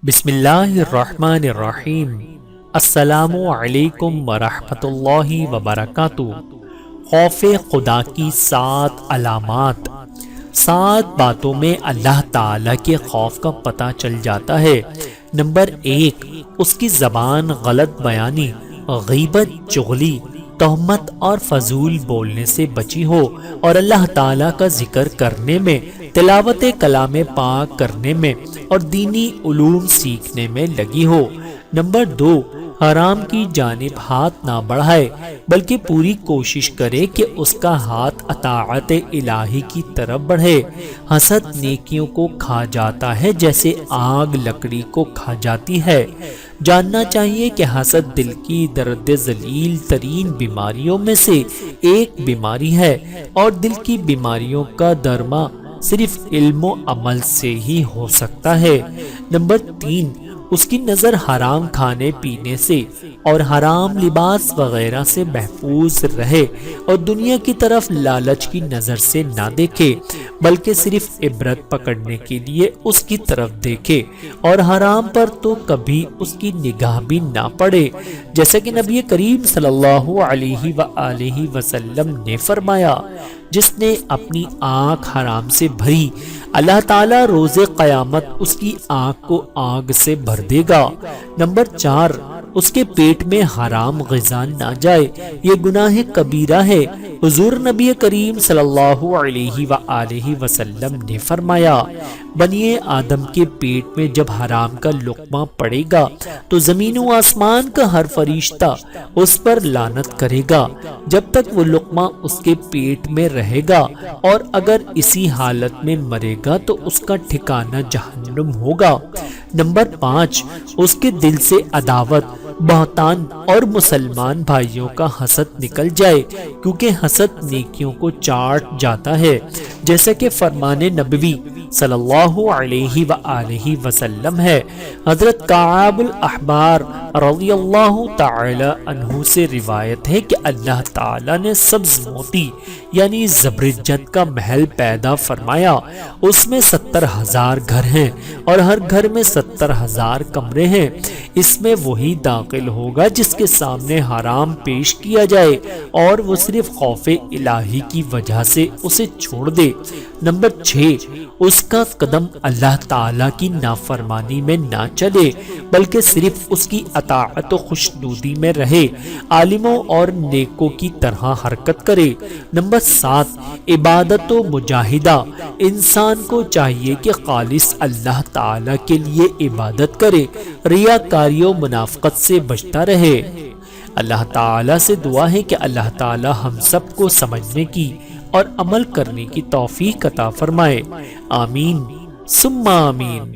بسم اللہ الرحمن الرحیم۔ السلام علیکم ورحمۃ اللہ وبرکاتہ۔ خوف خدا کی 7 علامات۔ 7 باتوں میں اللہ تعالیٰ کے خوف کا پتہ چل جاتا ہے۔ نمبر 1، اس کی زبان غلط بیانی، غیبت، چغلی، تہمت اور فضول بولنے سے بچی ہو اور اللہ تعالیٰ کا ذکر کرنے میں، تلاوت کلام پاک کرنے میں اور دینی علوم سیکھنے میں لگی ہو۔ نمبر 2، حرام کی جانب ہاتھ نہ بڑھائے بلکہ پوری کوشش کرے کہ اس کا ہاتھ اطاعت الہی کی طرف بڑھے۔ حسد نیکیوں کو کھا جاتا ہے جیسے آگ لکڑی کو کھا جاتی ہے۔ جاننا چاہیے کہ حسد دل کی درد ذلیل ترین بیماریوں میں سے ایک بیماری ہے اور دل کی بیماریوں کا درما صرف علم و عمل سے ہی ہو سکتا ہے۔ نمبر 3، اس کی نظر حرام کھانے پینے سے اور حرام لباس وغیرہ سے محفوظ رہے اور دنیا کی طرف لالچ کی نظر سے نہ دیکھے بلکہ صرف عبرت پکڑنے کے لیے اس کی طرف دیکھے اور حرام پر تو کبھی اس کی نگاہ بھی نہ پڑے، جیسا کہ نبی کریم صلی اللہ علیہ وآلہ وسلم نے فرمایا، جس نے اپنی آنکھ حرام سے بھری اللہ تعالیٰ روز قیامت اس کی آنکھ کو آگ سے بھر دے گا۔ نمبر 4، اس کے پیٹ میں حرام غذا نہ جائے، یہ گناہ کبیرہ ہے۔ حضور نبی کریم صلی اللہ علیہ وآلہ وسلم نے فرمایا، بنی آدم کے پیٹ میں جب حرام کا لقمہ پڑے گا تو زمین و آسمان کا ہر فرشتہ اس پر لعنت کرے گا جب تک وہ لقمہ اس کے پیٹ میں رہے گا، اور اگر اسی حالت میں مرے گا تو اس کا ٹھکانہ جہنم ہوگا۔ نمبر 5، اس کے دل سے عداوت، بہتان اور مسلمان بھائیوں کا حسد نکل جائے، کیونکہ حسد نیکیوں کو چاٹ جاتا ہے، جیسا کہ فرمان نبوی صلی اللہ علیہ وآلہ وسلم ہے۔ حضرت کعب الاحبار رضی اللہ تعالی عنہ سے روایت ہے کہ اللہ تعالی نے سبز موتی یعنی زبرجد کا محل پیدا فرمایا، اس میں 70,000 گھر ہیں اور ہر گھر میں 70,000 کمرے ہیں، اس میں وہی داخل ہوگا جس کے سامنے حرام پیش کیا جائے اور وہ صرف خوف الہی کی وجہ سے اسے چھوڑ دے۔ نمبر 6، اس کا قدم اللہ تعالیٰ کی نافرمانی میں نہ چلے بلکہ صرف اس کی اطاعت و خوشنودی میں رہے، عالموں اور نیکوں کی طرح حرکت کرے۔ نمبر 7، عبادت و مجاہدہ، انسان کو چاہیے کہ خالص اللہ تعالیٰ کے لیے عبادت کرے، ریاکاری و منافقت سے بچتا رہے۔ اللہ تعالیٰ سے دعا ہے کہ اللہ تعالیٰ ہم سب کو سمجھنے کی اور عمل کرنے کی توفیق عطا فرمائے۔ آمین ثم آمین۔